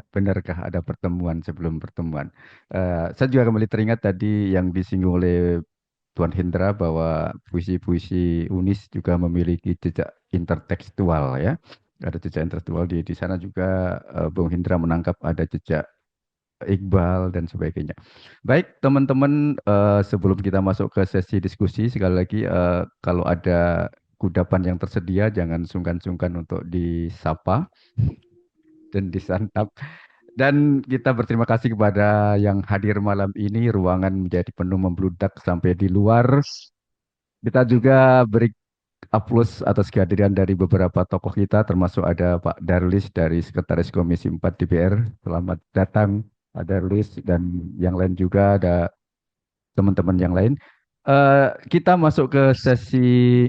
benarkah ada pertemuan sebelum pertemuan? Saya juga kembali teringat tadi yang disinggung oleh Tuan Hendra bahwa puisi-puisi Unis juga memiliki jejak intertekstual ya. Ada jejak intertekstual di sana juga Bung Hendra menangkap ada jejak Iqbal dan sebagainya. Baik, teman-teman, sebelum kita masuk ke sesi diskusi, sekali lagi kalau ada kudapan yang tersedia, jangan sungkan-sungkan untuk disapa dan disantap. Dan kita berterima kasih kepada yang hadir malam ini. Ruangan menjadi penuh membludak sampai di luar. Kita juga beri aplaus atas kehadiran dari beberapa tokoh kita, termasuk ada Pak Darlis dari Sekretaris Komisi 4 DPR. Selamat datang, Pak Darlis, dan yang lain juga ada teman-teman yang lain. Kita masuk ke sesi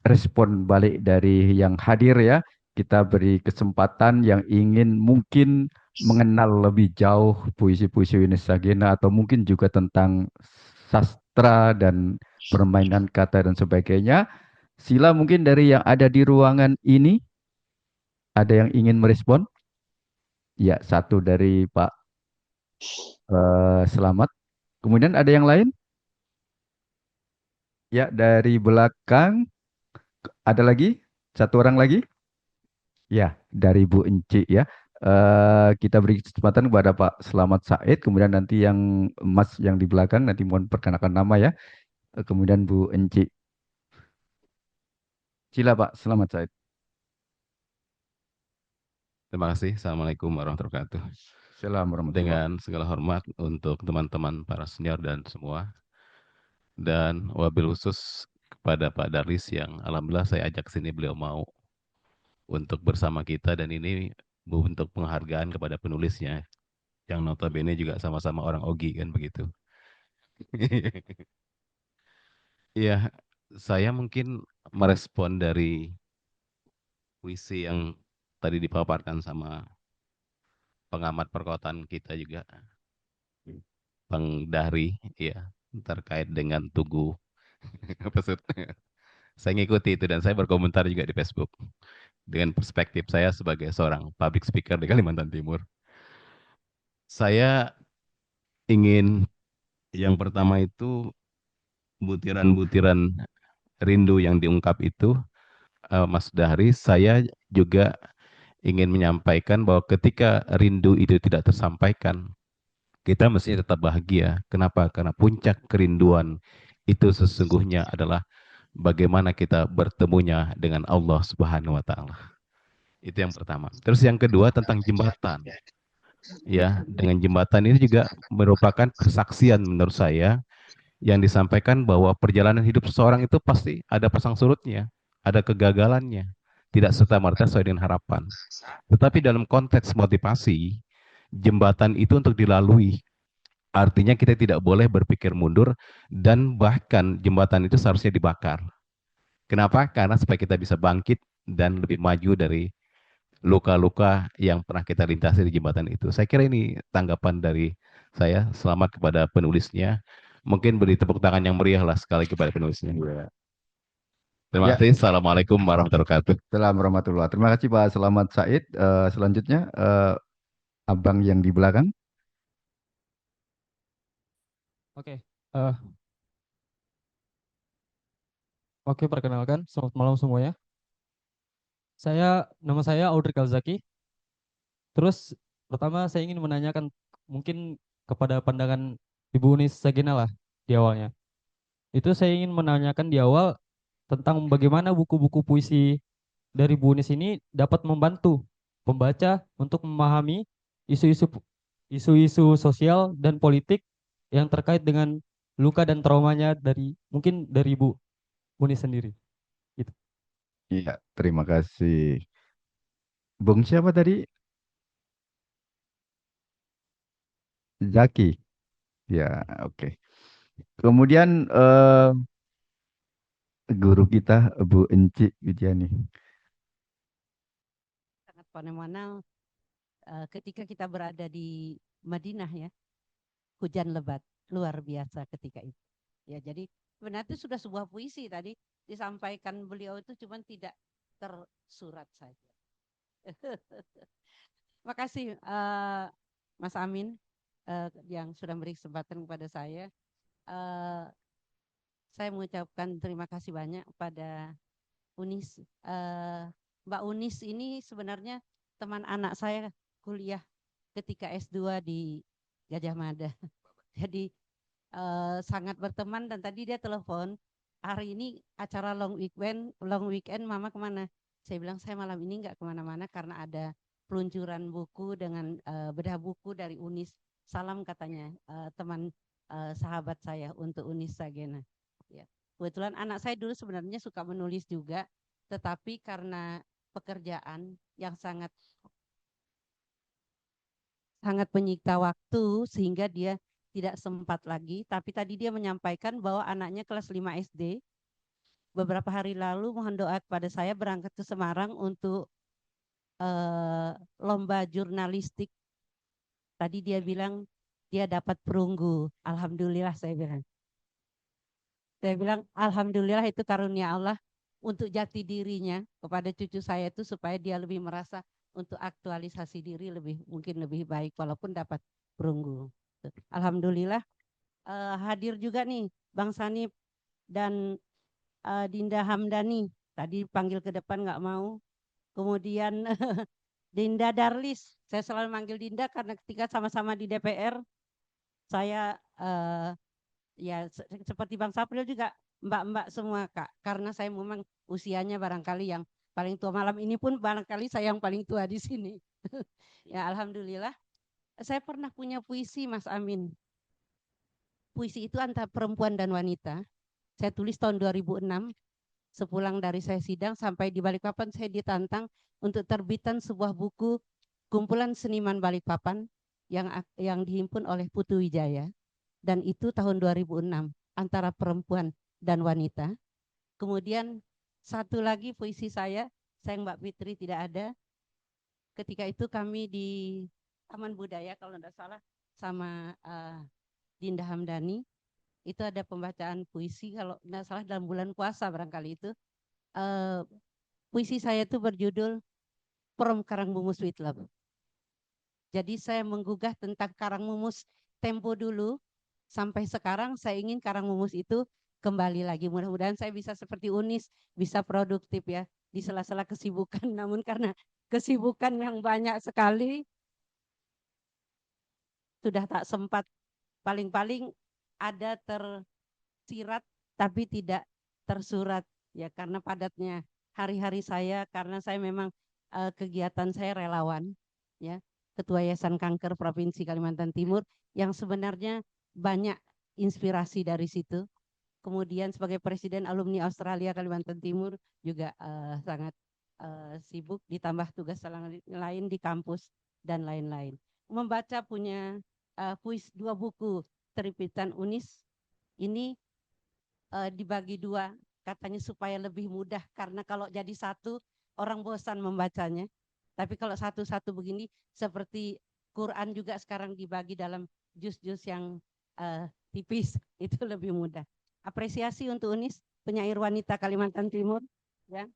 respon balik dari yang hadir ya. Kita beri kesempatan yang ingin mungkin mengenal lebih jauh puisi-puisi Yunus Sagina atau mungkin juga tentang sastra dan permainan kata dan sebagainya. Sila mungkin dari yang ada di ruangan ini ada yang ingin merespon? Ya, satu dari Pak Selamat. Kemudian ada yang lain? Ya, dari belakang ada lagi? Satu orang lagi? Ya, dari Bu Enci ya. Kita beri kesempatan kepada Pak Selamat Said, kemudian nanti yang Mas yang di belakang nanti mohon perkenalkan nama ya. Kemudian Bu Enci. Sila Pak Selamat Said. Terima kasih. Assalamualaikum warahmatullahi wabarakatuh. Assalamualaikum warahmatullahi. Dengan segala hormat untuk teman-teman para senior dan semua, dan wabil khusus kepada Pak Darlis yang alhamdulillah saya ajak sini beliau mau untuk bersama kita dan ini bentuk penghargaan kepada penulisnya yang notabene juga sama-sama orang Ogi kan begitu. Iya, saya mungkin merespon dari puisi yang tadi dipaparkan sama pengamat perkotaan kita juga, Bang Dahri, ya, terkait dengan Tugu. Apa sih? Saya ngikuti itu dan saya berkomentar juga di Facebook dengan perspektif saya sebagai seorang public speaker di Kalimantan Timur. Saya ingin yang pertama itu butiran-butiran rindu yang diungkap itu, Mas Dahri, saya juga ingin menyampaikan bahwa ketika rindu itu tidak tersampaikan, kita mesti tetap bahagia. Kenapa? Karena puncak kerinduan itu sesungguhnya adalah bagaimana kita bertemunya dengan Allah Subhanahu wa taala. Itu yang pertama. Terus yang kedua tentang jembatan. Ya, dengan jembatan ini juga merupakan kesaksian menurut saya yang disampaikan bahwa perjalanan hidup seseorang itu pasti ada pasang surutnya, ada kegagalannya, tidak serta-merta sesuai dengan harapan. Tetapi dalam konteks motivasi, jembatan itu untuk dilalui. Artinya kita tidak boleh berpikir mundur dan bahkan jembatan itu seharusnya dibakar. Kenapa? Karena supaya kita bisa bangkit dan lebih maju dari luka-luka yang pernah kita lintasi di jembatan itu. Saya kira ini tanggapan dari saya. Selamat kepada penulisnya. Mungkin beri tepuk tangan yang meriah lah sekali kepada penulisnya. Ya. Terima Ya, kasih. Assalamualaikum warahmatullahi wabarakatuh. Assalamualaikum warahmatullahi. Terima kasih Pak Selamat Said. Selanjutnya Abang yang di belakang. Oke, eh, oke perkenalkan, selamat malam semuanya. Nama saya Audrey Kalzaki. Terus pertama saya ingin menanyakan mungkin kepada pandangan Ibu Unis Sagina lah di awalnya. Itu saya ingin menanyakan di awal tentang bagaimana buku-buku puisi dari Bu Unis ini dapat membantu pembaca untuk memahami isu-isu isu-isu sosial dan politik yang terkait dengan luka dan traumanya dari mungkin dari Bu Unis sendiri. Gitu. Iya, terima kasih. Bung siapa tadi? Zaki. Ya, oke. Kemudian guru kita Bu Enci Widiani. Sangat fenomenal ketika kita berada di Madinah ya, hujan lebat luar biasa ketika itu. Ya, jadi sebenarnya itu sudah sebuah puisi tadi disampaikan beliau itu cuman tidak tersurat saja. Makasih Mas Amin yang sudah beri kesempatan kepada saya. Eh, saya mengucapkan terima kasih banyak pada Unis. Mbak Unis ini sebenarnya teman anak saya kuliah ketika S2 di Gajah Mada. Jadi sangat berteman dan tadi dia telepon, hari ini acara long weekend mama kemana? Saya bilang saya malam ini nggak kemana-mana karena ada peluncuran buku dengan bedah buku dari Unis. Salam katanya teman sahabat saya untuk Unis Sagena. Ya. Kebetulan anak saya dulu sebenarnya suka menulis juga, tetapi karena pekerjaan yang sangat menyita waktu sehingga dia tidak sempat lagi. Tapi tadi dia menyampaikan bahwa anaknya kelas 5 SD beberapa hari lalu mohon doa kepada saya berangkat ke Semarang untuk lomba jurnalistik. Tadi dia bilang dia dapat perunggu. Alhamdulillah saya bilang. Saya bilang alhamdulillah itu karunia Allah untuk jati dirinya kepada cucu saya itu supaya dia lebih merasa untuk aktualisasi diri mungkin lebih baik walaupun dapat perunggu. Alhamdulillah hadir juga nih Bang Sanip dan Dinda Hamdani. Tadi panggil ke depan nggak mau. Kemudian Dinda Darlis. Saya selalu manggil Dinda karena ketika sama-sama di DPR saya ya seperti Bang Sapril juga mbak-mbak semua Kak. Karena saya memang usianya barangkali yang paling tua, malam ini pun barangkali saya yang paling tua di sini. Ya alhamdulillah. Saya pernah punya puisi Mas Amin. Puisi itu antara perempuan dan wanita. Saya tulis tahun 2006. Sepulang dari saya sidang sampai di Balikpapan saya ditantang untuk terbitan sebuah buku kumpulan seniman Balikpapan yang dihimpun oleh Putu Wijaya, dan itu tahun 2006 antara perempuan dan wanita. Kemudian satu lagi puisi saya sayang Mbak Fitri tidak ada. Ketika itu kami di Taman Budaya kalau tidak salah sama Dinda Hamdani, itu ada pembacaan puisi kalau tidak salah dalam bulan puasa barangkali itu. Puisi saya itu berjudul From Karangmumus with Love. Jadi saya menggugah tentang Karangmumus tempo dulu sampai sekarang saya ingin Karangmumus itu kembali lagi. Mudah-mudahan saya bisa seperti Unis, bisa produktif ya di sela-sela kesibukan. Namun karena kesibukan yang banyak sekali sudah tak sempat, paling-paling ada tersirat tapi tidak tersurat ya karena padatnya hari-hari saya, karena saya memang kegiatan saya relawan ya, Ketua Yayasan Kanker Provinsi Kalimantan Timur yang sebenarnya banyak inspirasi dari situ. Kemudian sebagai Presiden Alumni Australia Kalimantan Timur juga sangat sibuk, ditambah tugas lain di kampus dan lain-lain. Membaca punya dua buku terbitan Unis ini dibagi dua katanya supaya lebih mudah, karena kalau jadi satu orang bosan membacanya. Tapi kalau satu-satu begini seperti Quran juga sekarang dibagi dalam juz-juz yang tipis itu lebih mudah. Apresiasi untuk Unis, penyair wanita Kalimantan Timur ya.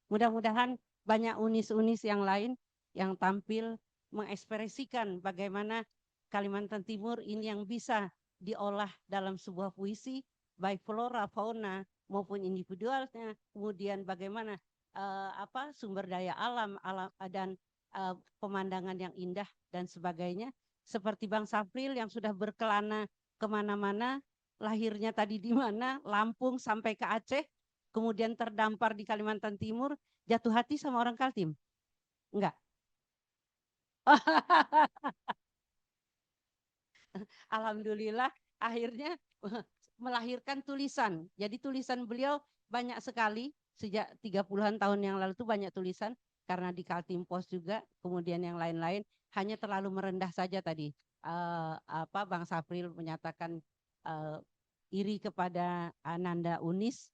Mudah-mudahan banyak unis-unis yang lain yang tampil mengekspresikan bagaimana Kalimantan Timur ini yang bisa diolah dalam sebuah puisi, baik flora, fauna maupun individualnya, kemudian bagaimana sumber daya alam dan pemandangan yang indah dan sebagainya. Seperti Bang Safril yang sudah berkelana kemana-mana, lahirnya tadi di mana, Lampung sampai ke Aceh, kemudian terdampar di Kalimantan Timur, jatuh hati sama orang Kaltim? Enggak. Alhamdulillah akhirnya melahirkan tulisan. Jadi tulisan beliau banyak sekali, sejak 30-an tahun yang lalu itu banyak tulisan, karena di Kaltim Post juga, kemudian yang lain-lain, hanya terlalu merendah saja tadi. Bang Safril menyatakan iri kepada Ananda Unis,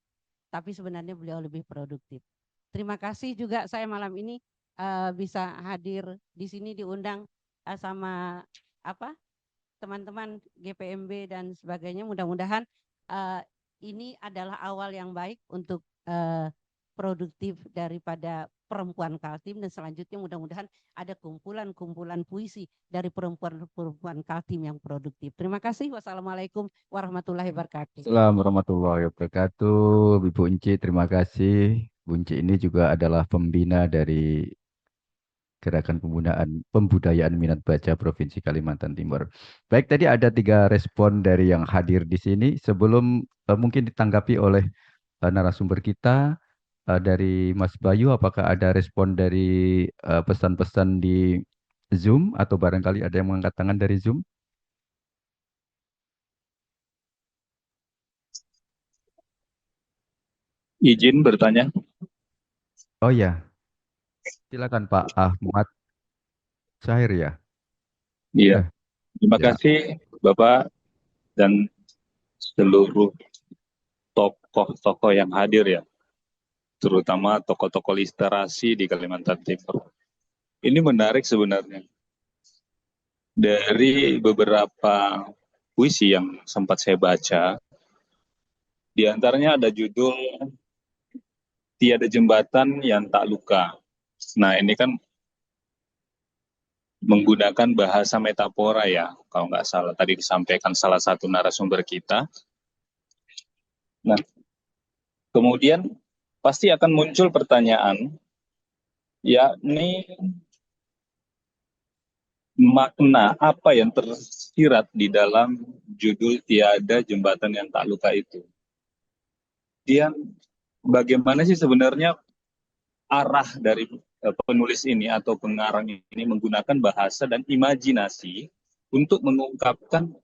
tapi sebenarnya beliau lebih produktif. Terima kasih juga saya malam ini bisa hadir di sini, diundang sama teman-teman GPMB dan sebagainya. Mudah-mudahan ini adalah awal yang baik untuk produktif daripada perempuan Kaltim, dan selanjutnya mudah-mudahan ada kumpulan-kumpulan puisi dari perempuan-perempuan Kaltim yang produktif. Terima kasih. Wassalamualaikum warahmatullahi wabarakatuh. Assalamualaikum warahmatullahi wabarakatuh. Ibu Unci, terima kasih. Bu Unci ini juga adalah pembina dari Gerakan Pembudayaan Minat Baca Provinsi Kalimantan Timur. Baik, tadi ada 3 respon dari yang hadir di sini. Sebelum mungkin ditanggapi oleh narasumber kita, dari Mas Bayu, apakah ada respon dari pesan-pesan di Zoom atau barangkali ada yang mengangkat tangan dari Zoom? Izin bertanya. Oh ya, silakan Pak Ahmad Syahir ya. Iya, Eh, terima ya. kasih Bapak dan seluruh tokoh-tokoh yang hadir ya, terutama tokoh-tokoh literasi di Kalimantan Timur. Ini menarik sebenarnya. Dari beberapa puisi yang sempat saya baca, di antaranya ada judul Tiada Jembatan Yang Tak Luka. Nah, ini kan menggunakan bahasa metafora ya, kalau nggak salah tadi disampaikan salah satu narasumber kita. Nah, kemudian pasti akan muncul pertanyaan, yakni makna apa yang tersirat di dalam judul Tiada Jembatan Yang Tak Luka itu. Dia bagaimana sih sebenarnya arah dari penulis ini atau pengarang ini menggunakan bahasa dan imajinasi untuk mengungkapkan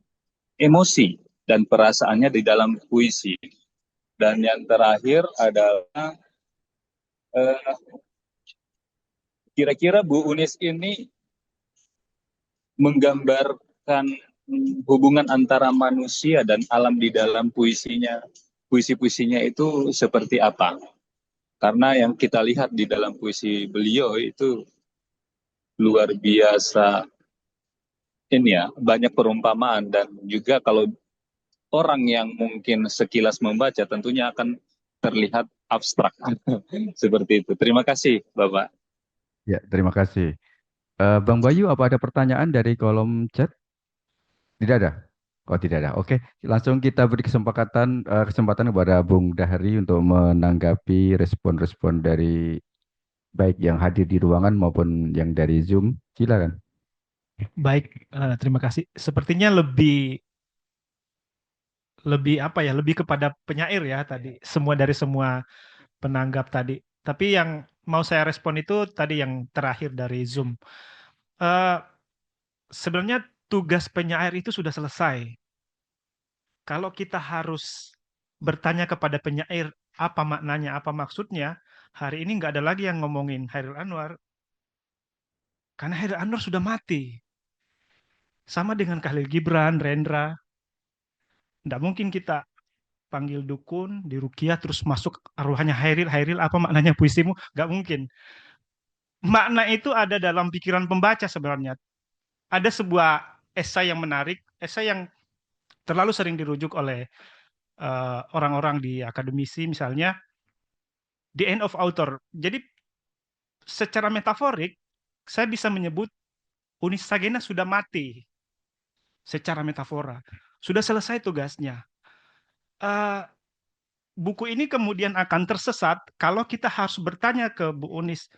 emosi dan perasaannya di dalam puisi. Dan yang terakhir adalah kira-kira Bu Unis ini menggambarkan hubungan antara manusia dan alam di dalam puisinya, puisi-puisinya itu seperti apa? Karena yang kita lihat di dalam puisi beliau itu luar biasa ini ya, banyak perumpamaan dan juga kalau orang yang mungkin sekilas membaca tentunya akan terlihat abstrak. Seperti itu. Terima kasih, Bapak. Ya, terima kasih. Bang Bayu, apa ada pertanyaan dari kolom chat? Tidak ada. Oh, tidak ada. Oke, langsung kita beri kesempatan kepada Bung Dahri untuk menanggapi respon-respon dari baik yang hadir di ruangan maupun yang dari Zoom. Silakan. Baik, terima kasih. Sepertinya lebih lebih apa ya? Lebih kepada penyair ya tadi. Semua dari semua penanggap tadi. Tapi yang mau saya respon itu tadi yang terakhir dari Zoom. Eh, Sebenarnya tugas penyair itu sudah selesai. Kalau kita harus bertanya kepada penyair apa maknanya, apa maksudnya, hari ini nggak ada lagi yang ngomongin Hairil Anwar. Karena Hairil Anwar sudah mati. Sama dengan Khalil Gibran, Rendra. Nggak mungkin kita panggil dukun, dirukiah, terus masuk arwahnya Hairil, Hairil apa maknanya puisimu? Nggak mungkin. Makna itu ada dalam pikiran pembaca sebenarnya. Ada sebuah esai yang menarik, esai yang terlalu sering dirujuk oleh orang-orang di akademisi misalnya, The End of Author. Jadi secara metaforik, saya bisa menyebut Unis Sagena sudah mati secara metafora. Sudah selesai tugasnya. Uh, Buku ini kemudian akan tersesat kalau kita harus bertanya ke Bu Unis,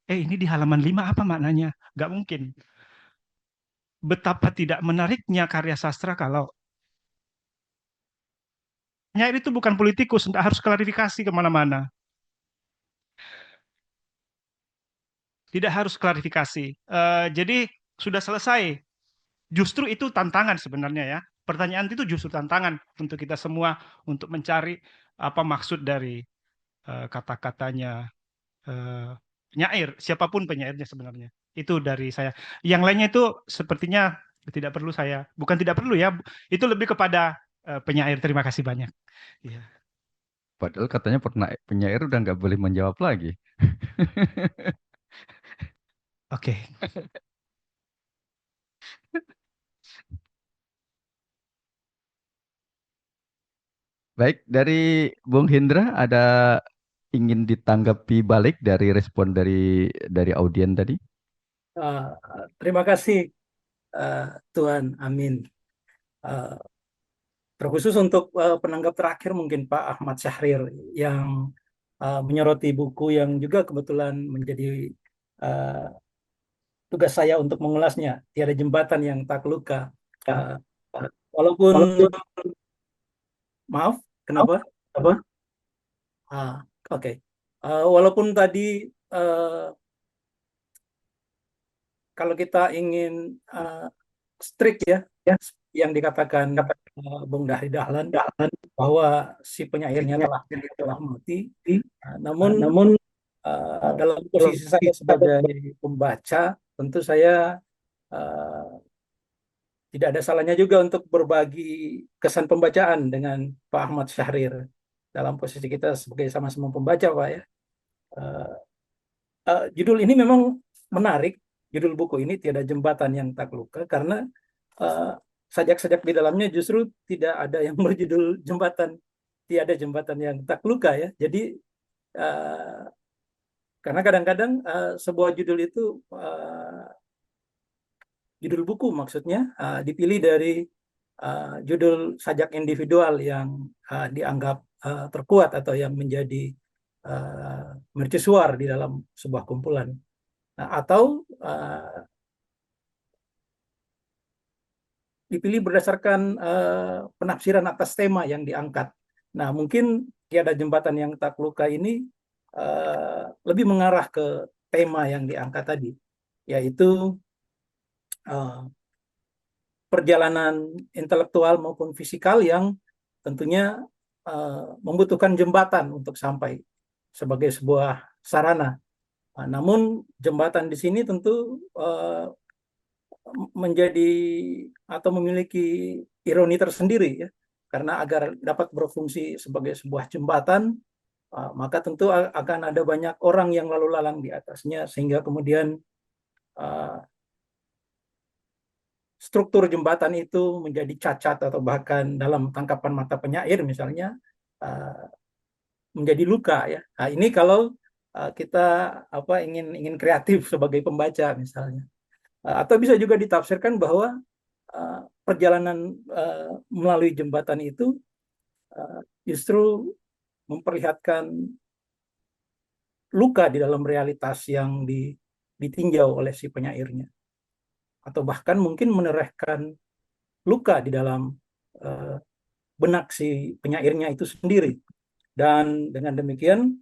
ini di halaman 5 apa maknanya? Gak mungkin. Betapa tidak menariknya karya sastra kalau penyair itu bukan politikus, tidak harus klarifikasi kemana-mana. Tidak harus klarifikasi. Jadi sudah selesai. Justru itu tantangan sebenarnya ya. Pertanyaan itu justru tantangan untuk kita semua untuk mencari apa maksud dari kata-katanya penyair, siapapun penyairnya sebenarnya. Itu dari saya. Yang lainnya itu sepertinya tidak perlu saya, bukan tidak perlu ya, itu lebih kepada penyair. Terima kasih banyak. Ya. Padahal katanya penyair udah nggak boleh menjawab lagi. Oke. Baik, dari Bung Hendra ada ingin ditanggapi balik dari respon dari audien tadi? Terima kasih Tuan Amin. Terkhusus untuk penanggap terakhir mungkin Pak Ahmad Syahrir yang menyoroti buku yang juga kebetulan menjadi tugas saya untuk mengulasnya, Tiada Jembatan yang Tak Luka. Walaupun maaf, kenapa? Oke. Walaupun tadi kalau kita ingin strict ya, yang dikatakan Bung Dahlan bahwa si penyairnya telah mati. Namun dalam posisi saya sebagai pembaca, tentu saya tidak ada salahnya juga untuk berbagi kesan pembacaan dengan Pak Ahmad Syahrir dalam posisi kita sebagai sama-sama pembaca, Pak ya. Judul ini memang menarik, judul buku ini Tiada Jembatan yang Tak Luka, karena sajak-sajak di dalamnya justru tidak ada yang berjudul jembatan, tiada jembatan yang tak luka ya. Jadi karena kadang-kadang sebuah judul itu judul buku maksudnya dipilih dari judul sajak individual yang dianggap terkuat atau yang menjadi mercusuar di dalam sebuah kumpulan. Atau dipilih berdasarkan penafsiran atas tema yang diangkat. Nah, mungkin Tiada Jembatan yang Tak Luka ini lebih mengarah ke tema yang diangkat tadi, yaitu perjalanan intelektual maupun fisikal yang tentunya membutuhkan jembatan untuk sampai sebagai sebuah sarana. Namun jembatan di sini tentu menjadi atau memiliki ironi tersendiri ya, karena agar dapat berfungsi sebagai sebuah jembatan maka tentu akan ada banyak orang yang lalu lalang di atasnya, sehingga kemudian struktur jembatan itu menjadi cacat atau bahkan dalam tangkapan mata penyair misalnya menjadi luka ya. Nah, ini kalau kita ingin kreatif sebagai pembaca misalnya. Atau bisa juga ditafsirkan bahwa perjalanan melalui jembatan itu justru memperlihatkan luka di dalam realitas yang ditinjau oleh si penyairnya. Atau bahkan mungkin menorehkan luka di dalam benak si penyairnya itu sendiri. Dan dengan demikian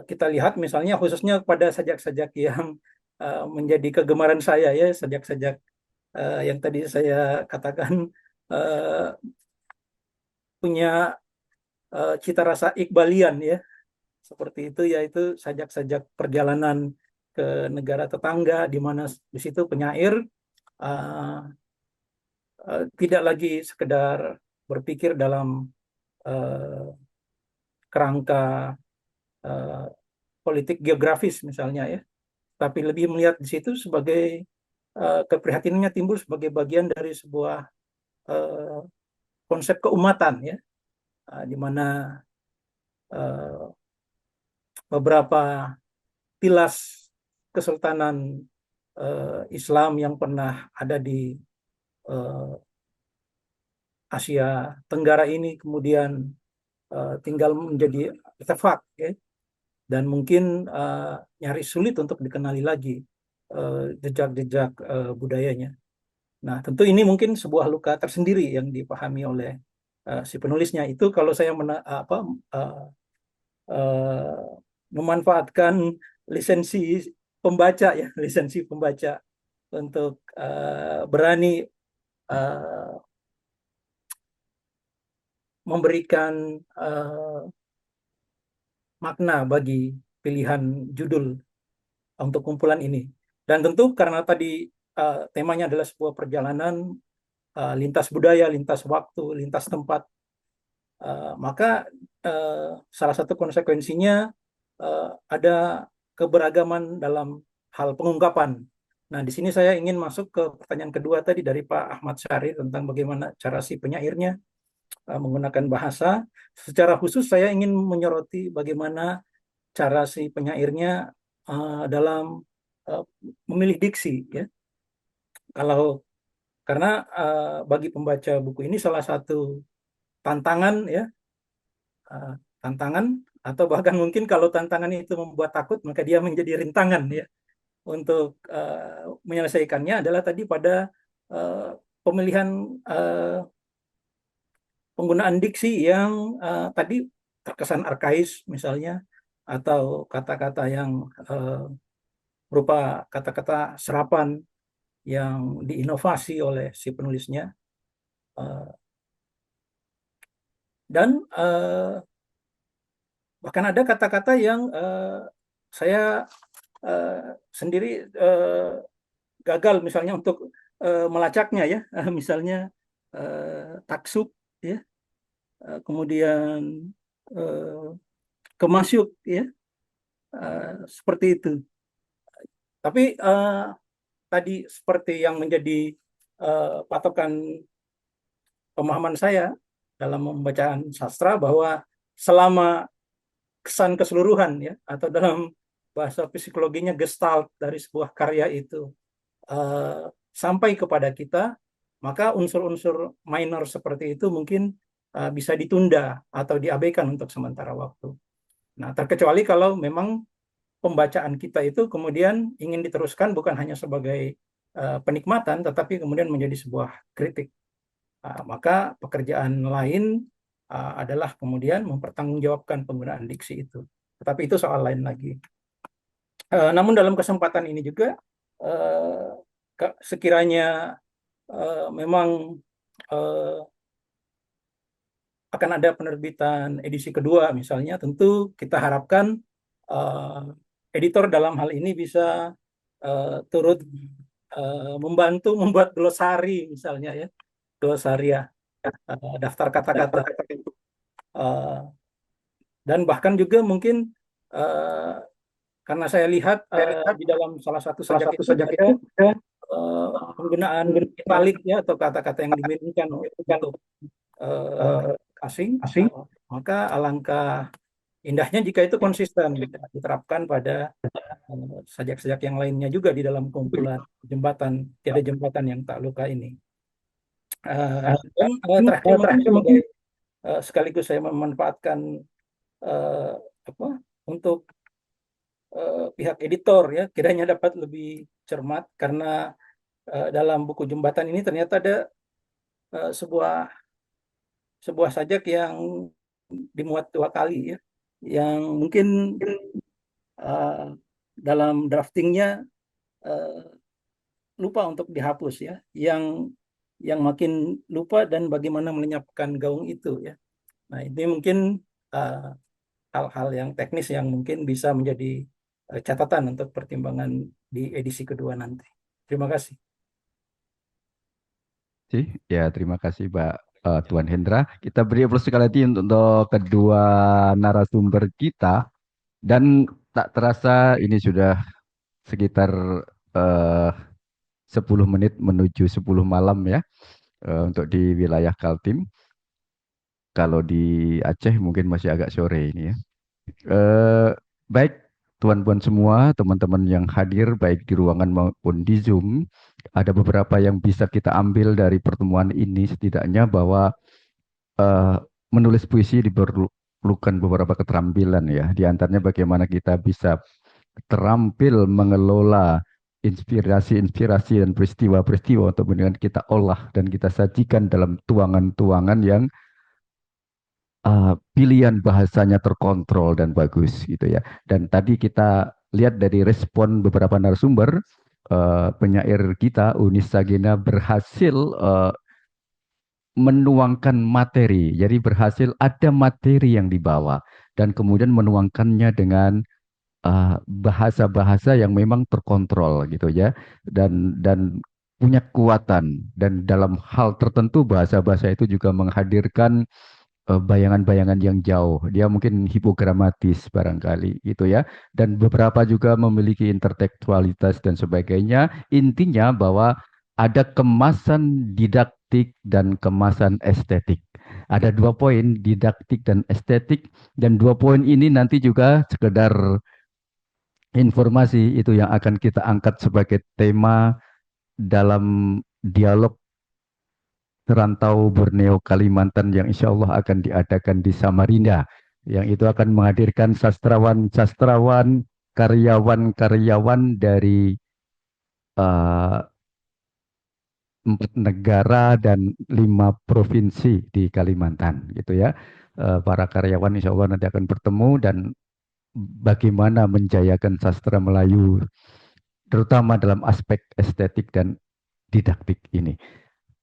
kita lihat misalnya khususnya pada sajak-sajak yang menjadi kegemaran saya ya, sajak-sajak yang tadi saya katakan punya cita rasa Iqbalian ya, seperti itu, yaitu sajak-sajak perjalanan ke negara tetangga di mana di situ penyair tidak lagi sekedar berpikir dalam kerangka politik geografis misalnya ya, tapi lebih melihat di situ sebagai keprihatinannya timbul sebagai bagian dari sebuah konsep keumatan ya, di mana beberapa tilas kesultanan Islam yang pernah ada di Asia Tenggara ini kemudian tinggal menjadi artefak ya, dan mungkin nyaris sulit untuk dikenali lagi jejak-jejak budayanya. Nah, tentu ini mungkin sebuah luka tersendiri yang dipahami oleh si penulisnya. Itu kalau saya memanfaatkan lisensi pembaca ya, lisensi pembaca untuk berani memberikan makna bagi pilihan judul untuk kumpulan ini. Dan tentu karena tadi temanya adalah sebuah perjalanan lintas budaya, lintas waktu, lintas tempat, maka salah satu konsekuensinya ada keberagaman dalam hal pengungkapan. Nah, di sini saya ingin masuk ke pertanyaan kedua tadi dari Pak Ahmad Syahrir tentang bagaimana cara si penyairnya menggunakan bahasa. Secara khusus saya ingin menyoroti bagaimana cara si penyairnya dalam memilih diksi, ya. Karena bagi pembaca buku ini salah satu tantangan, ya, tantangan, atau bahkan mungkin kalau tantangan itu membuat takut, maka dia menjadi rintangan, ya, untuk menyelesaikannya adalah tadi pada pemilihan penggunaan diksi yang tadi terkesan arkais misalnya, atau kata-kata yang berupa kata-kata serapan yang diinovasi oleh si penulisnya, dan bahkan ada kata-kata yang saya sendiri gagal misalnya untuk melacaknya, ya. Misalnya taksub, ya, kemudian kemasyuk, ya, seperti itu. Tapi tadi seperti yang menjadi patokan pemahaman saya dalam pembacaan sastra, bahwa selama kesan keseluruhan, ya, atau dalam bahasa psikologinya gestalt dari sebuah karya itu sampai kepada kita, maka unsur-unsur minor seperti itu mungkin bisa ditunda atau diabaikan untuk sementara waktu. Nah, terkecuali kalau memang pembacaan kita itu kemudian ingin diteruskan bukan hanya sebagai penikmatan, tetapi kemudian menjadi sebuah kritik. Maka pekerjaan lain adalah kemudian mempertanggungjawabkan penggunaan diksi itu. Tetapi itu soal lain lagi. Namun dalam kesempatan ini juga, sekiranya memang akan ada penerbitan edisi kedua misalnya, tentu kita harapkan editor dalam hal ini bisa turut membantu membuat glosari misalnya, ya, glosaria, daftar kata-kata, dan bahkan juga mungkin karena saya lihat di dalam salah satu sajak itu ada penggunaan italik, ya, atau kata-kata yang diminta untuk asing, maka alangkah indahnya jika itu konsisten diterapkan pada sajak-sajak yang lainnya juga di dalam kumpulan jembatan tiada jembatan yang tak luka ini. Dan terakhir mungkin sekaligus saya memanfaatkan untuk pihak editor, ya, kiranya dapat lebih cermat, karena dalam buku jembatan ini ternyata ada sebuah sajak yang dimuat 2 kali, ya, yang mungkin dalam draftingnya lupa untuk dihapus, ya, yang makin lupa dan bagaimana melenyapkan gaung itu, ya. Nah, ini mungkin hal-hal yang teknis yang mungkin bisa menjadi catatan untuk pertimbangan di edisi kedua nanti. Terima kasih. Ya, terima kasih Pak Tuan Hendra. Kita beri aplaus sekali lagi untuk kedua narasumber kita. Dan tak terasa ini sudah sekitar 10 menit menuju 10 malam, ya, untuk di wilayah Kaltim. Kalau di Aceh mungkin masih agak sore ini, ya. Baik tuan-puan semua, teman-teman yang hadir baik di ruangan maupun di Zoom, ada beberapa yang bisa kita ambil dari pertemuan ini, setidaknya bahwa menulis puisi diperlukan beberapa keterampilan, ya. Di antaranya bagaimana kita bisa terampil mengelola inspirasi-inspirasi dan peristiwa-peristiwa untuk kemudian kita olah dan kita sajikan dalam tuangan-tuangan yang pilihan bahasanya terkontrol dan bagus, gitu, ya. Dan tadi kita lihat dari respon beberapa narasumber, penyair kita Unis Sagina berhasil menuangkan materi, jadi berhasil ada materi yang dibawa dan kemudian menuangkannya dengan bahasa-bahasa yang memang terkontrol, gitu, ya, dan punya kekuatan, dan dalam hal tertentu bahasa-bahasa itu juga menghadirkan bayangan-bayangan yang jauh. Dia mungkin hipogramatis barangkali, gitu, ya, dan beberapa juga memiliki intertekstualitas dan sebagainya. Intinya bahwa ada kemasan didaktik dan kemasan estetik. Ada 2 poin, didaktik dan estetik, dan 2 poin ini nanti juga sekedar informasi itu yang akan kita angkat sebagai tema dalam dialog Rantau Borneo Kalimantan yang insya Allah akan diadakan di Samarinda, yang itu akan menghadirkan sastrawan-sastrawan, karyawan-karyawan dari 4 negara dan 5 provinsi di Kalimantan, gitu ya. Para karyawan insya Allah nanti akan bertemu dan bagaimana menjayakan sastra Melayu, terutama dalam aspek estetik dan didaktik ini.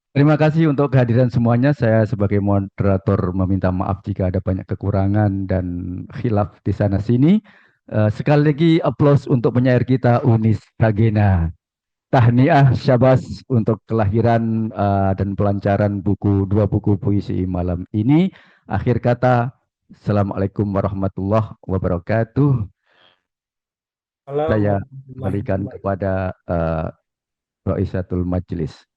Terima kasih untuk kehadiran semuanya. Saya sebagai moderator meminta maaf jika ada banyak kekurangan dan khilaf di sana sini. Sekali lagi aplaus untuk penyair kita Unis Sagena. Tahniah syabas untuk kelahiran dan pelancaran 2 buku puisi malam ini. Akhir kata, Assalamualaikum warahmatullahi wabarakatuh. Saya kembalikan kepada Raisatul Majlis.